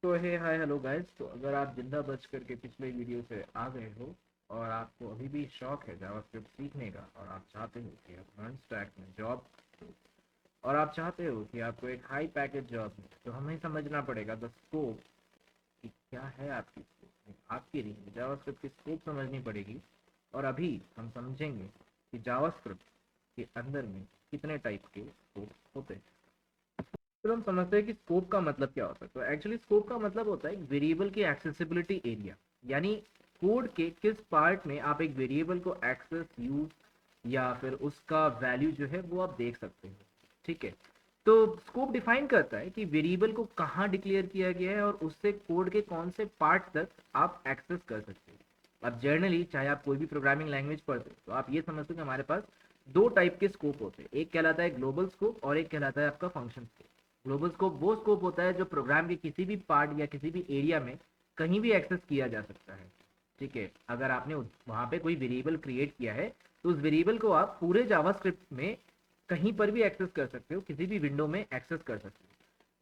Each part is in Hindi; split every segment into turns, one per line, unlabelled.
तो हे हाय हेलो गाइस। तो अगर आप जिंदा बच करके पिछले वीडियो से आ गए हो और आपको अभी भी शौक है जावास्क्रिप्ट सीखने का और आप चाहते हो कि आप रन स्टैक में जॉब और आप चाहते हो कि आपको एक हाई पैकेज जॉब मिले, तो हमें समझना पड़ेगा द स्कोप कि क्या है आपकी स्कोप, आपकी नहीं जावास्क्रिप्ट की स्कोप समझनी पड़ेगी। और अभी हम समझेंगे कि जावास्क्रिप्ट के अंदर में कितने टाइप के स्कोप होते हैं। तो हम समझते हैं कि स्कोप का मतलब क्या होता है। तो एक्चुअली स्कोप का मतलब होता है वेरिएबल की एक्सेसिबिलिटी एरिया, यानी कोड के किस पार्ट में आप एक वेरिएबल को एक्सेस, यूज या फिर उसका वैल्यू जो है वो आप देख सकते हो। ठीक है, तो स्कोप डिफाइन करता है कि वेरिएबल को कहाँ डिक्लेयर किया गया है और उससे कोड के कौन से पार्ट तक आप एक्सेस कर सकते हो। अब जर्नली चाहे आप कोई भी प्रोग्रामिंग लैंग्वेज पढ़ते हो तो आप ये समझते हो कि हमारे पास दो टाइप के स्कोप होते हैं, एक कहलाता है ग्लोबल स्कोप और एक कहलाता है आपका फंक्शन स्कोप। ग्लोबल स्कोप वो स्कोप होता है जो प्रोग्राम के किसी भी पार्ट या किसी भी एरिया में कहीं भी एक्सेस किया जा सकता है। ठीक है, अगर आपने वहां पे कोई वेरिएबल क्रिएट किया है तो उस वेरिएबल को आप पूरे जावास्क्रिप्ट में कहीं पर भी एक्सेस कर सकते हो, किसी भी विंडो में एक्सेस कर सकते हो।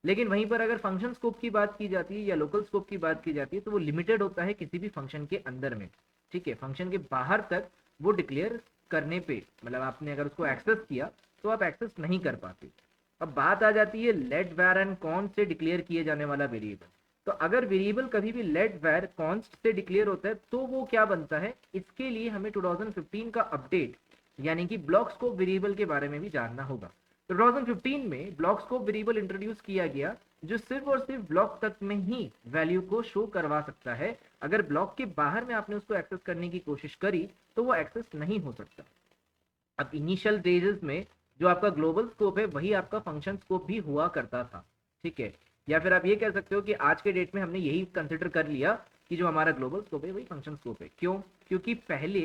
लेकिन वहीं पर अगर फंक्शन स्कोप की बात की जाती है या लोकल स्कोप की बात की जाती है तो वो लिमिटेड होता है किसी भी फंक्शन के अंदर में। ठीक है, फंक्शन के बाहर तक वो डिक्लेयर करने पे, मतलब आपने अगर उसको एक्सेस किया तो आप एक्सेस नहीं कर पाते। अब बात आ जाती है लेट var एंड कॉन्स्ट से डिक्लेयर किए जाने वाला वेरिएबल। तो अगर वेरिएबल कभी भी लेट var कॉन्स्ट से डिक्लेयर होता है तो वो क्या बनता है, इसके लिए हमें 2015 का अपडेट यानी कि ब्लॉक स्कोप वेरिएबल के बारे में भी जानना होगा। 2015 में ब्लॉक स्कोप वेरिएबल इंट्रोड्यूस किया गया जो सिर्फ और सिर्फ ब्लॉक तक में ही वैल्यू को शो करवा सकता है। अगर ब्लॉक के बाहर में आपने उसको एक्सेस करने की कोशिश करी तो वो एक्सेस नहीं हो सकता। अब इनिशियल डेजेस में जो आपका ग्लोबल स्कोप है वही आपका फंक्शन स्कोप भी हुआ करता था। ठीक है, या फिर आप ये कह सकते हो कि आज के डेट में हमने यही कंसिडर कर लिया कि जो हमारा ग्लोबल स्कोप है वही फंक्शन स्कोप है। क्यों? क्योंकि पहले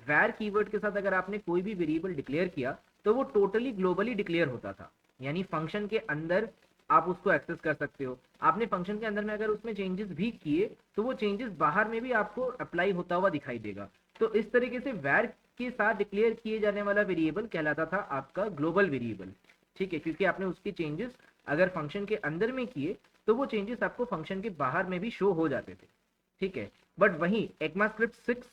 वैर कीवर्ड के साथ अगर आपने कोई भी वेरिएबल डिक्लेयर किया तो वो टोटली ग्लोबली डिक्लेयर होता था, यानी फंक्शन के अंदर आप उसको एक्सेस कर सकते हो। आपने फंक्शन के अंदर में अगर उसमें चेंजेस भी किए तो वो चेंजेस बाहर में भी आपको अप्लाई होता हुआ दिखाई देगा। तो इस तरीके से वैर के साथ डिक्लेयर किए जाने वाला वेरिएबल कहलाता था आपका ग्लोबल वेरिएबल। ठीक है, क्योंकि आपने उसके चेंजेस अगर फंक्शन के अंदर में किए तो वो चेंजेस आपको फंक्शन के बाहर में भी शो हो जाते थे। ठीक है, बट वहीं ECMAScript 6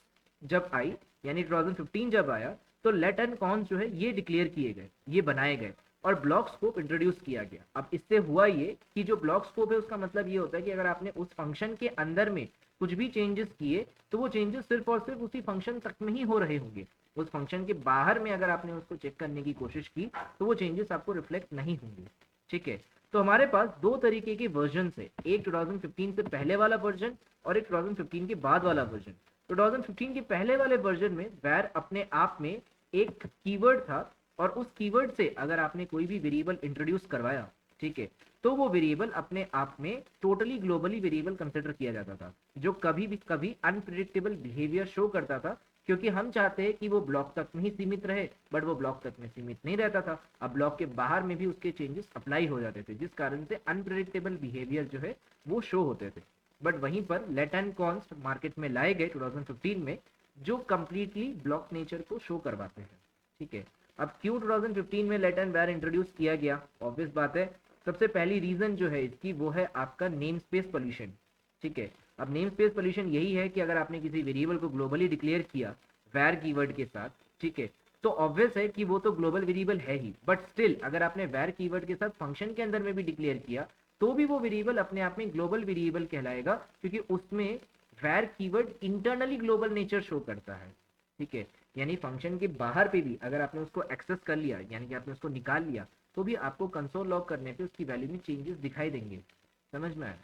जब आई, यानी 2015 जब आया, तो लेट एंड कॉन्स जो है ये डिक्लेयर किए गए, ये बनाए गए और ब्लॉक स्कोप इंट्रोड्यूस किया गया। अब इससे हुआ ये कि जो ब्लॉक स्कोप है उसका मतलब ये होता है कि अगर आपने उस फंक्शन के अंदर में कुछ भी चेंजेस किए तो वो चेंजेस सिर्फ और सिर्फ उसी फंक्शन तक में ही हो रहे होंगे। उस फंक्शन के बाहर में अगर आपने उसको चेक करने की कोशिश की तो वो चेंजेस आपको रिफ्लेक्ट नहीं होंगे। ठीक है, तो हमारे पास दो तरीके के वर्जन है, एक 2015 से पहले वाला वर्जन और एक 2015 के बाद वाला वर्जन। 2015 के पहले वाले वर्जन में वैर अपने आप में एक कीवर्ड था और उस कीवर्ड से अगर आपने कोई भी वेरिएबल इंट्रोड्यूस करवाया, ठीक है, तो वो वेरिएबल अपने आप में टोटली ग्लोबली वेरिएबल कंसिडर किया जाता था, जो कभी भी कभी अनप्रिडिक्टेबल बिहेवियर शो करता था। क्योंकि हम चाहते हैं कि वो ब्लॉक तक में ही सीमित रहे, बट वो ब्लॉक तक में सीमित नहीं रहता था। अब ब्लॉक के बाहर में भी उसके चेंजेस अप्लाई हो जाते थे, जिस कारण से अनप्रिडिक्टेबल बिहेवियर जो है वो शो होते थे। बट वहीं पर लेट एंड कॉन्स्ट मार्केट में लाए गए 2015 में, जो कंप्लीटली ब्लॉक नेचर को शो करवाते हैं। ठीक है, अब क्यों 2015 में लेट एंड वैर इंट्रोड्यूस किया गया? ऑब्वियस बात है, सबसे पहली रीजन जो है इसकी वो है आपका नेम स्पेस पॉल्यूशन। ठीक है, अब नेम स्पेस पॉल्यूशन यही है कि अगर आपने किसी वेरिएबल को ग्लोबली डिक्लेयर किया वैर कीवर्ड के साथ, ठीक है, तो ऑब्वियस है कि वो तो ग्लोबल वेरिएबल है ही, बट स्टिल अगर आपने वैर कीवर्ड के साथ फंक्शन के अंदर में भी डिक्लेयर किया तो भी वो वेरिएबल अपने आप में ग्लोबल वेरिएबल कहलाएगा, क्योंकि उसमें वैर keyword internally global nature show करता है। ठीक है, यानी फंक्शन के बाहर पे भी अगर आपने उसको एक्सेस कर लिया, यानी कि आपने उसको निकाल लिया, तो भी आपको कंसोल लॉग करने पे उसकी वैल्यू में चेंजेस दिखाई देंगे। समझ में आया?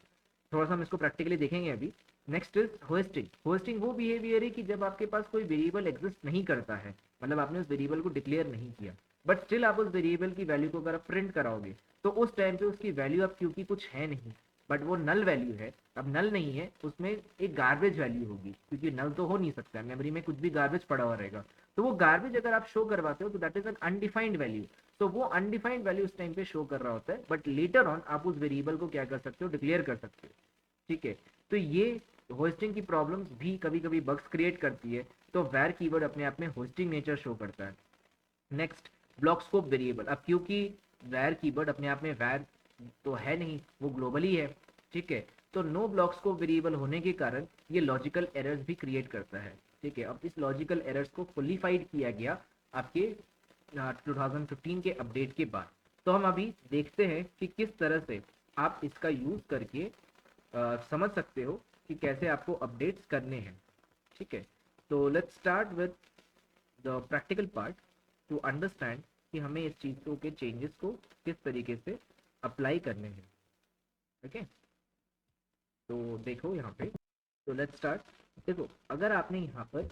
थोड़ा सा हम इसको प्रैक्टिकली देखेंगे अभी। Next is hosting. होस्टिंग वो बिहेवियर है कि जब आपके पास कोई वेरिएबल एग्जिस्ट नहीं करता है, मतलब आपने उस वेरिएबल को डिक्लेयर नहीं किया, बट स्टिल आप उस वेरिएबल की वैल्यू को अगर आप प्रिंट कराओगे तो उस टाइम पे उसकी वैल्यू अब क्योंकि कुछ है नहीं, बट वो नल वैल्यू है, अब नल नहीं है, उसमें एक गार्बेज वैल्यू होगी, क्योंकि नल तो हो नहीं सकता, मेमोरी में कुछ भी गार्बेज पड़ा हुआ रहेगा। तो वो गार्बेज अगर आप शो करवाते हो तो that is an undefined value. तो वो अनडिफाइंड वैल्यू उस टाइम पे शो कर रहा होता है, बट लेटर ऑन आप उस वेरिएबल को क्या कर सकते हो, डिक्लेयर कर सकते हो। ठीक है, तो ये होस्टिंग की प्रॉब्लम्स भी कभी कभी बग्स क्रिएट करती है। तो वैर कीवर्ड अपने आप में होस्टिंग नेचर शो करता है। Next, block scope variable. अब क्योंकि वैर कीवर्ड अपने आप में वैर तो है नहीं, वो ग्लोबली है, ठीक है, तो नो ब्लॉक स्कोप वेरिएबल होने के कारण ये लॉजिकल एरर्स भी क्रिएट करता है। ठीक है, अब इस लॉजिकल एरर्स को फुलिफाइड किया गया आपके 2015 के अपडेट के बाद। तो हम अभी देखते हैं कि किस तरह से आप इसका यूज करके समझ सकते हो कि कैसे आपको अपडेट्स करने हैं। ठीक है, तो let's start with the practical part two understand कि हमें इस चीज़ों के चेंजेस को किस तरीके से अप्लाई करने हैं। ओके, तो देखो यहाँ पे, तो लेट्स स्टार्ट। देखो, अगर आपने यहाँ पर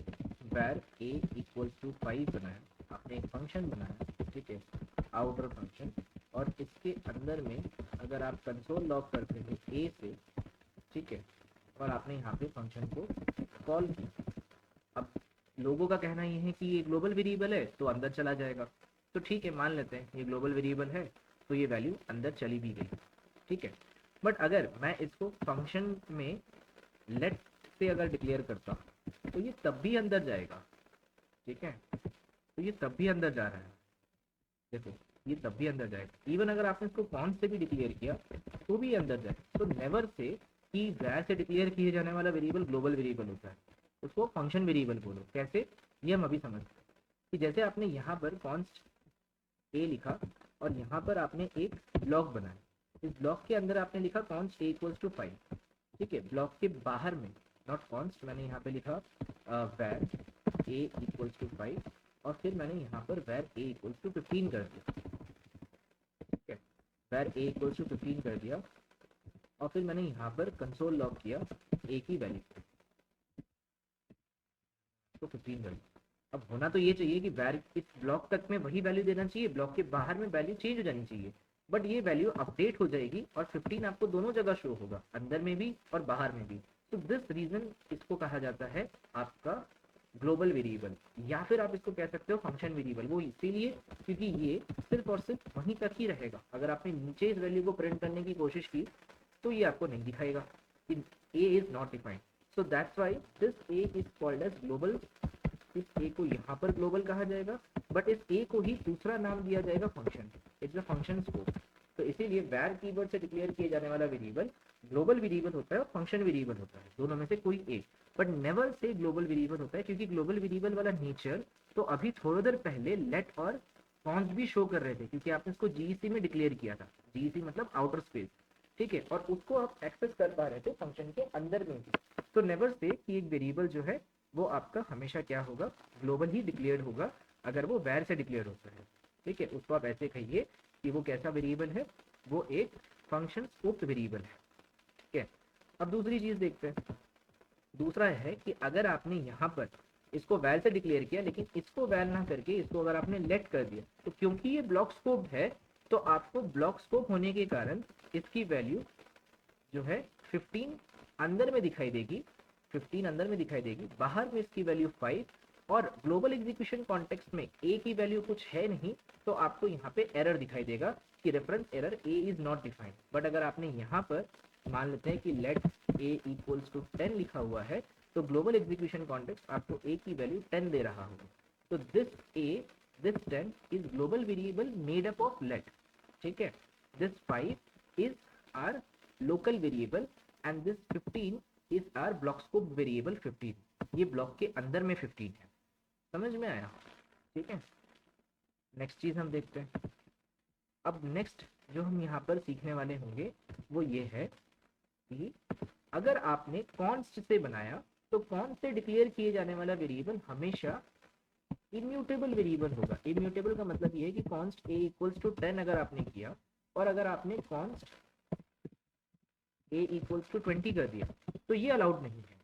var a इक्वल्स टू 5 बनाया, आपने एक फंक्शन बनाया, ठीक है, आउटर फंक्शन, और इसके अंदर में अगर आप कंसोल लॉग करते हो a से, ठीक है, और आपने यहाँ पे फंक्शन को कॉल किया। अब लोगों का कहना ये है कि ये ग्लोबल वेरिएबल है तो अंदर चला जाएगा, तो ठीक है, मान लेते हैं ये ग्लोबल वेरिएबल है तो ये वैल्यू अंदर चली भी गई। ठीक है, बट अगर मैं इसको फंक्शन में लेट से अगर डिक्लेयर करता तो ये तब भी अंदर जाएगा। ठीक है, तो ये तब भी अंदर जा रहा है, देखो ये तब भी अंदर जाएगा। इवन अगर आपने इसको कॉन्स्ट से भी डिक्लेयर किया तो भी अंदर जाएगा। तो नेवर से कि वैर से डिक्लेयर किए जाने वाला वेरिएबल ग्लोबल वेरिएबल होता है, उसको फंक्शन वेरिएबल बोलो। कैसे, ये हम अभी समझते हैं कि जैसे आपने यहाँ पर कॉन्स्ट ए लिखा और यहाँ पर आपने एक ब्लॉक बनाया, इस ब्लॉक के अंदर आपने लिखा कॉन्स्ट ए इक्वल्स टू 5। ठीक है, ब्लॉक के बाहर में, नॉट कॉन्स्ट, मैंने यहाँ पे लिखा वैर ए इक्वल्स टू 5 और फिर मैंने यहाँ पर वैर ए इक्वल्स टू 15 कर दिया। ठीक है, वैर ए इक्वल्स टू 15 कर दिया और फिर मैंने यहाँ पर कंसोल लॉग किया ए की वैल्यू तो 15 कर दिया। अब होना तो ये चाहिए कि वैर इस ब्लॉक तक में वही वैल्यू देना चाहिए, ब्लॉक के बाहर में वैल्यू चेंज हो जानी चाहिए, बट ये वैल्यू अपडेट हो जाएगी और 15 आपको दोनों जगह शो होगा, अंदर में भी और बाहर में भी। तो दिस रीजन इसको कहा जाता है आपका ग्लोबल वेरिएबल, या फिर आप इसको कह सकते हो फंक्शन वेरिएबल। वो इसीलिए क्योंकि ये सिर्फ और सिर्फ वहीं तक ही रहेगा। अगर आपने नीचे इस वैल्यू को प्रिंट करने की कोशिश की तो ये आपको नहीं दिखाएगा, A is not defined. So that's why this A is called as global. इस ए को यहाँ पर ग्लोबल कहा जाएगा, बट इस ए को ही दूसरा नाम दिया जाएगा function. It's a function scope. तो इसीलिए वैर कीवर्ड से डिक्लेयर किए जाने वाला वेरिएबल ग्लोबल वेरिएबल होता है और फंक्शन वेरिएबल होता है, दोनों में से कोई एक। But never say global variable होता है, क्योंकि ग्लोबल वेरिएबल वाला नेचर तो अभी थोड़ी देर पहले लेट और कॉन्स्ट भी शो कर रहे थे, क्योंकि आपने इसको जीईसी में डिक्लेयर किया था। जीईसी मतलब आउटर स्पेस। ठीक है, और उसको आप एक्सेस कर पा रहे थे फंक्शन के अंदर में भी। तो नेवर से कि एक वेरिएबल जो है वो आपका हमेशा क्या होगा, ग्लोबल ही डिक्लेयर्ड होगा अगर वो वैर से डिक्लेयर होता है। ठीक है, उसको आप ऐसे कहिए कि वो कैसा वेरिएबल है, वो एक फंक्शन स्कोप वेरिएबल है। ठीक है, अब दूसरी चीज देखते हैं। दूसरा है कि अगर आपने यहाँ पर इसको वैल से डिक्लेयर किया लेकिन इसको वैल ना करके इसको अगर आपने लेट कर दिया, तो क्योंकि ये ब्लॉक स्कोप है तो आपको ब्लॉक स्कोप होने के कारण इसकी वैल्यू जो है 15 अंदर में दिखाई देगी, 15 अंदर में दिखाई देगी, बाहर में इसकी वैल्यू 5। और ग्लोबल एग्जीक्यूशन कॉन्टेक्स्ट में ए की वैल्यू कुछ है नहीं, तो आपको यहाँ पे एरर दिखाई देगा कि reference error A is not defined. But अगर आपने यहाँ पर मान लेते हैं कि लेट ए इक्वल्स टू 10 लिखा हुआ है, तो ग्लोबल एग्जीक्यूशन कॉन्टेक्स्ट आपको ए की वैल्यू 10 दे रहा होगा। तो this 10 is global variable made up of let. ठीक है, this 5 is our local variable and this 15 is our block scope variable 15। ये ब्लॉक के अंदर में 15 है। समझ में आया? ठीक है, नेक्स्ट चीज हम देखते हैं। अब नेक्स्ट जो हम यहाँ पर सीखने वाले होंगे वो ये है कि अगर आपने कॉन्स्ट से बनाया तो कॉन्स्ट से डिक्लेयर किए जाने वाला वेरिएबल हमेशा इम्यूटेबल वेरिएबल होगा। इम्यूटेबल का मतलब ये है कि कॉन्स्ट ए इक्वल्स टू 10 अगर आपने किया और अगर आपने कॉन्स्ट ए इक्वल्स टू 20 कर दिया तो ये अलाउड नहीं है।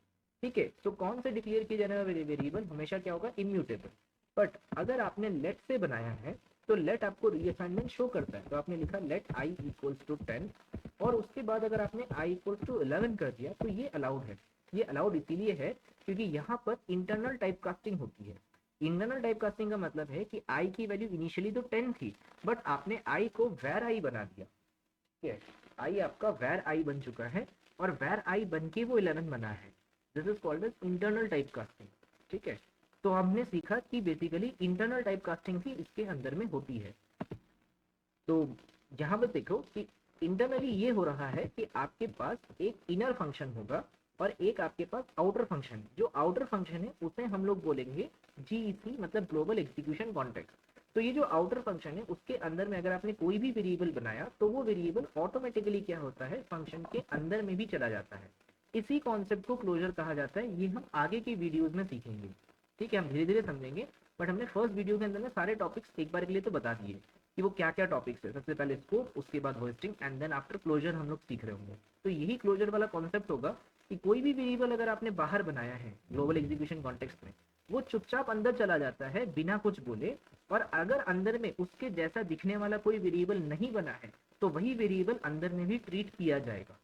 ठीक है, तो कौन से डिक्लेयर किया जाने वाला वेरिएबल हमेशा क्या होगा, इम्यूटेबल। बट अगर आपने लेट से बनाया है तो लेट आपको रीअसाइनमेंट शो करता है। तो आपने लिखा लेट आई इक्वल्स टू 10 और उसके बाद अगर आपने आई इक्वल्स टू 11 कर दिया तो ये अलाउड है। ये अलाउड इसीलिए है क्योंकि यहाँ पर इंटरनल टाइप कास्टिंग होती है। इंटरनल टाइप कास्टिंग का मतलब है कि आई की वैल्यू इनिशियली तो 10 थी, बट आपने आई को वैर आई बना दिया। ठीक है, आई आपका वैर आई बन चुका है और वैर आई बन के वो 11 बना है। This is called as internal type casting. ठीक है, तो हमने सीखा कि बेसिकली इंटरनल टाइप कास्टिंग भी इसके अंदर में होती है। तो यहाँ पर देखो कि इंटरनली ये हो रहा है कि आपके पास एक इनर फंक्शन होगा और एक आपके पास आउटर फंक्शन। जो आउटर फंक्शन है उसे हम लोग बोलेंगे जीईसी, मतलब ग्लोबल एग्जीक्यूशन कॉन्टेक्स्ट। तो ये जो आउटर फंक्शन है उसके अंदर में अगर आपने कोई भी वेरिएबल बनाया तो वो वेरिएबल ऑटोमेटिकली क्या होता है, फंक्शन के अंदर में भी चला जाता है। इसी कॉन्सेप्ट को क्लोजर कहा जाता है। ये हम आगे की वीडियोज में सीखेंगे, ठीक है, हम धीरे धीरे समझेंगे। बट हमने फर्स्ट वीडियो के अंदर में सारे टॉपिक्स एक बार के लिए तो बता दिए कि वो क्या क्या टॉपिक्स है। सबसे पहले स्कोप, उसके बाद hoisting and then after closure हम लोग सीख रहे होंगे। तो यही क्लोजर वाला कॉन्सेप्ट होगा कि कोई भी वेरिएबल अगर आपने बाहर बनाया है ग्लोबल एग्जीक्यूशन कॉन्टेक्स्ट में, वो चुपचाप अंदर चला जाता है बिना कुछ बोले। और अगर अंदर में उसके जैसा दिखने वाला कोई वेरिएबल नहीं बना है तो वही वेरिएबल अंदर में भी ट्रीट किया जाएगा,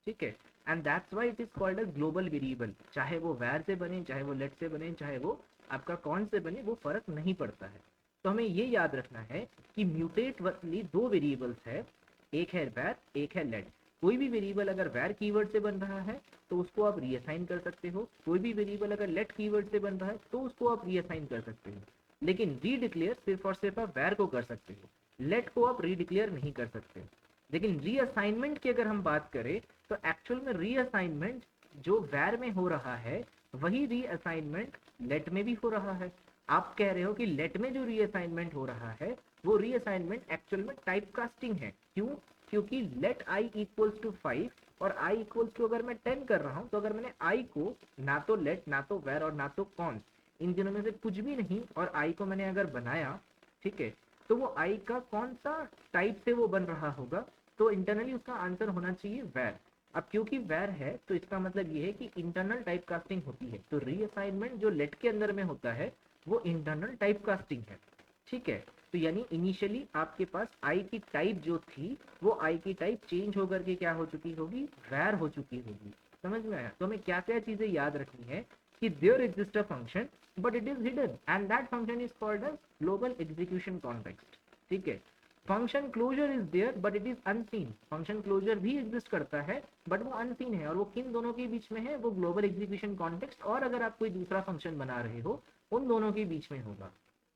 ठीक है। And that's why it is called as global variable. चाहे वो वैर से बने, चाहे वो लेट से बने, चाहे वो आपका कौन से बने, वो फर्क नहीं पड़ता है। तो हमें ये याद रखना है कि म्यूटेट वाली दो वेरिएबल्स है, एक है वैर, एक है लेट। कोई भी वेरिएबल अगर वैर कीवर्ड से बन रहा है तो उसको आप रीअसाइन कर सकते हो। कोई भी वेरिएबल अगर लेट कीवर्ड से बन रहा है तो उसको आप रीअसाइन कर सकते हो। लेकिन रीडिक्लेयर सिर्फ और सिर्फ आप वैर को कर सकते हो, लेट को आप रीडिक्लेयर नहीं कर सकते। लेकिन रीअसाइनमेंट की अगर हम बात करें तो एक्चुअल में रीअसाइनमेंट जो वैर में हो रहा है वही रीअसाइनमेंट लेट में भी हो रहा है। आप कह रहे हो कि लेट में जो रीअसाइनमेंट हो रहा है वो रीअसाइनमेंट एक्चुअल में टाइप कास्टिंग है। क्यों? क्योंकि लेट आई इक्वल्स टू 5 और आई इक्वल्स टू अगर मैं 10 कर रहा हूं तो अगर मैंने आई को ना तो लेट, ना तो वैर और ना तो कॉन्स, इन दिनों में से कुछ भी नहीं, और आई को मैंने अगर बनाया, ठीक है, तो वो आई का कौन सा टाइप से वो बन रहा होगा, तो इंटरनली उसका आंसर होना चाहिए वैर। अब क्योंकि वैर है तो इसका मतलब ये है कि इंटरनल टाइप कास्टिंग होती है। तो रीअसाइनमेंट जो लेट के अंदर में होता है वो इंटरनल टाइप कास्टिंग है, ठीक है। तो यानी इनिशियली आपके पास आई की टाइप जो थी वो आई की टाइप चेंज होकर के क्या हो चुकी होगी, वैर हो चुकी होगी। समझ में आया? तो हमें क्या क्या चीजें याद रखनी है कि there exist a function but it is hidden and that function is called as global execution context, ठीक है। Function closure is there but it is unseen. Function closure भी एग्जिस्ट करता है बट वो अनसीन है, और वो किन दोनों के बीच में है, वो ग्लोबल एग्जीक्यूशन कॉन्टेक्स्ट और अगर आप कोई दूसरा फंक्शन बना रहे हो उन दोनों के बीच में होगा,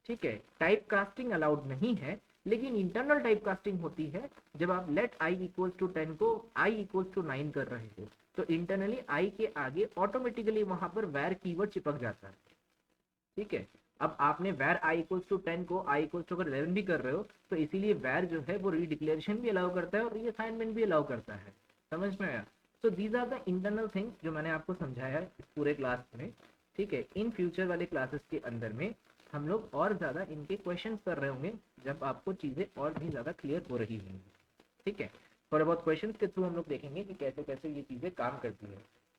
ठीक है। टाइप कास्टिंग अलाउड नहीं है, लेकिन इंटरनल टाइप कास्टिंग होती है जब आप लेट आई इक्वल्स टू 10 को आई इक्वल्स टू 9 कर रहे हो तो इंटरनली आई के आगे ऑटोमेटिकली वहां पर वैर कीवर्ड चिपक जाता है, ठीक है। अब आपने वैर आई इक्वल्स टू 10 को आई इक्वल्स टू अगर 11 भी कर रहे हो तो इसीलिए वैर जो है वो रीडिक्लेरेशन भी अलाउ करता है और रीअसाइनमेंट भी अलाउ करता है। समझ में आया? तो these are the internal things जो मैंने आपको समझाया है इस पूरे क्लास में, ठीक है। इन फ्यूचर वाले क्लासेस के अंदर में हम लोग और ज़्यादा इनके क्वेश्चंस कर रहे होंगे जब आपको चीज़ें और भी ज़्यादा क्लियर हो रही होंगी, ठीक है। थोड़े बहुत क्वेश्चंस के थ्रू हम लोग देखेंगे कि कैसे कैसे ये चीज़ें काम करती है।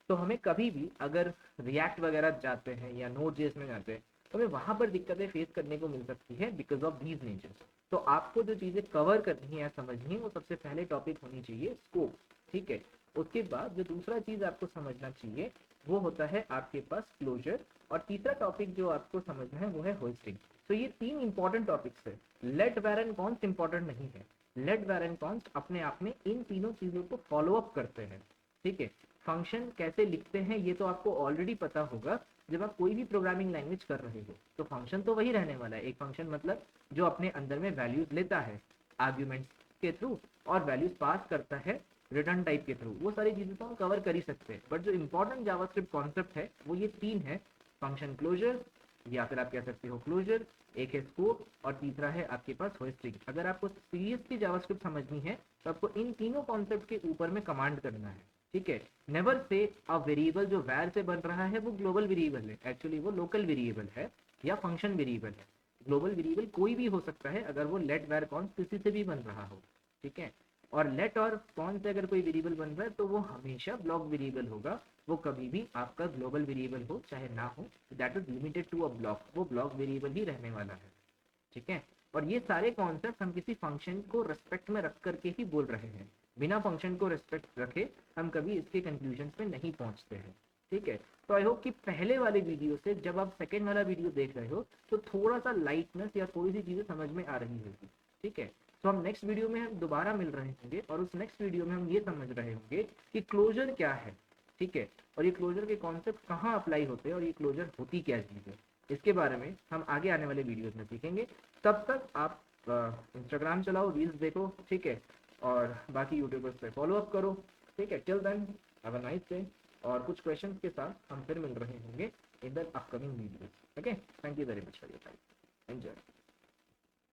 तो हमें कभी भी अगर रिएक्ट वगैरह जाते हैं या नोड जेएस में जाते हैं तो हमें वहाँ पर दिक्कतें फेस करने को मिल सकती है बिकॉज ऑफ दीज नेचर्स। तो आपको जो चीज़ें कवर करनी है या समझनी है वो सबसे पहले टॉपिक होनी चाहिए स्कोप, ठीक है। उसके बाद जो दूसरा चीज़ आपको समझना चाहिए वो होता है आपके पास क्लोजर, और तीसरा टॉपिक जो आपको समझना है वो है होस्टिंग। तो ये तीन इंपॉर्टेंट टॉपिक्स है। लेट वैर एंड कॉन्स इंपॉर्टेंट नहीं है, लेट वैर एंड कॉन्स अपने आप में इन तीनों चीज़ों को फॉलो अप करते हैं, ठीक है। फंक्शन कैसे लिखते हैं ये तो आपको ऑलरेडी पता होगा। जब आप कोई भी प्रोग्रामिंग लैंग्वेज कर रहे हो तो फंक्शन तो वही रहने वाला है। एक फंक्शन मतलब जो अपने अंदर में वैल्यूज लेता है आर्ग्यूमेंट्स के थ्रू और वैल्यूज पास करता है रिटर्न टाइप के थ्रू, वो सारी चीजें तो हम कवर कर ही सकते हैं। बट जो इंपॉर्टेंट जावास्क्रिप्ट कॉन्सेप्ट है वो ये तीन है, फंक्शन क्लोजर या फिर आप कह सकते हो क्लोजर, एक है स्कोप और तीसरा है आपके पास होस्टिंग। अगर आपको सीरियसली जावास्क्रिप्ट समझनी है तो आपको इन तीनों कॉन्सेप्ट के ऊपर में कमांड करना है, ठीक है। नेवर से अ वेरिएबल जो वैर से बन रहा है वो ग्लोबल वेरिएबल है, एक्चुअली वो लोकल वेरिएबल है या फंक्शन वेरिएबल है। ग्लोबल वेरिएबल कोई भी हो सकता है अगर वो लेट वैर कॉन्स किसी से भी बन रहा हो, ठीक है। और लेट और कॉन से अगर कोई वेरिएबल बन रहा है तो वो हमेशा ब्लॉक वेरिएबल होगा, वो कभी भी आपका ग्लोबल वेरिएबल हो चाहे ना हो, that is limited to a block, वो ब्लॉक वेरिएबल ही रहने वाला है, ठीक है। और ये सारे कॉन्सेप्ट हम किसी फंक्शन को रेस्पेक्ट में रख करके ही बोल रहे हैं, बिना फंक्शन को रेस्पेक्ट रखे हम कभी इसके कंक्लूजन पे नहीं पहुंचते हैं, ठीक है। तो आई होप कि पहले वाले वीडियो से जब आप सेकेंड वाला वीडियो देख रहे हो तो थोड़ा सा लाइटनेस या थोड़ी सी चीजें समझ में आ रही होगी, ठीक है। तो हम नेक्स्ट वीडियो में हम दोबारा मिल रहे होंगे और उस नेक्स्ट वीडियो में हम ये समझ रहे होंगे कि क्लोजर क्या है, ठीक है, और ये क्लोजर के कॉन्सेप्ट कहाँ अप्लाई होते हैं और ये क्लोजर होती क्या चीज़ है, इसके बारे में हम आगे आने वाले वीडियोस में सीखेंगे। तब तक आप इंस्टाग्राम चलाओ, रील्स देखो, ठीक है, और बाकी यूट्यूबर्स पे फॉलो अप करो, ठीक है। Till then have a nice day, और कुछ क्वेश्चंस के साथ हम फिर मिल रहे होंगे in the upcoming videos. Okay, thank you very much for your time, enjoy.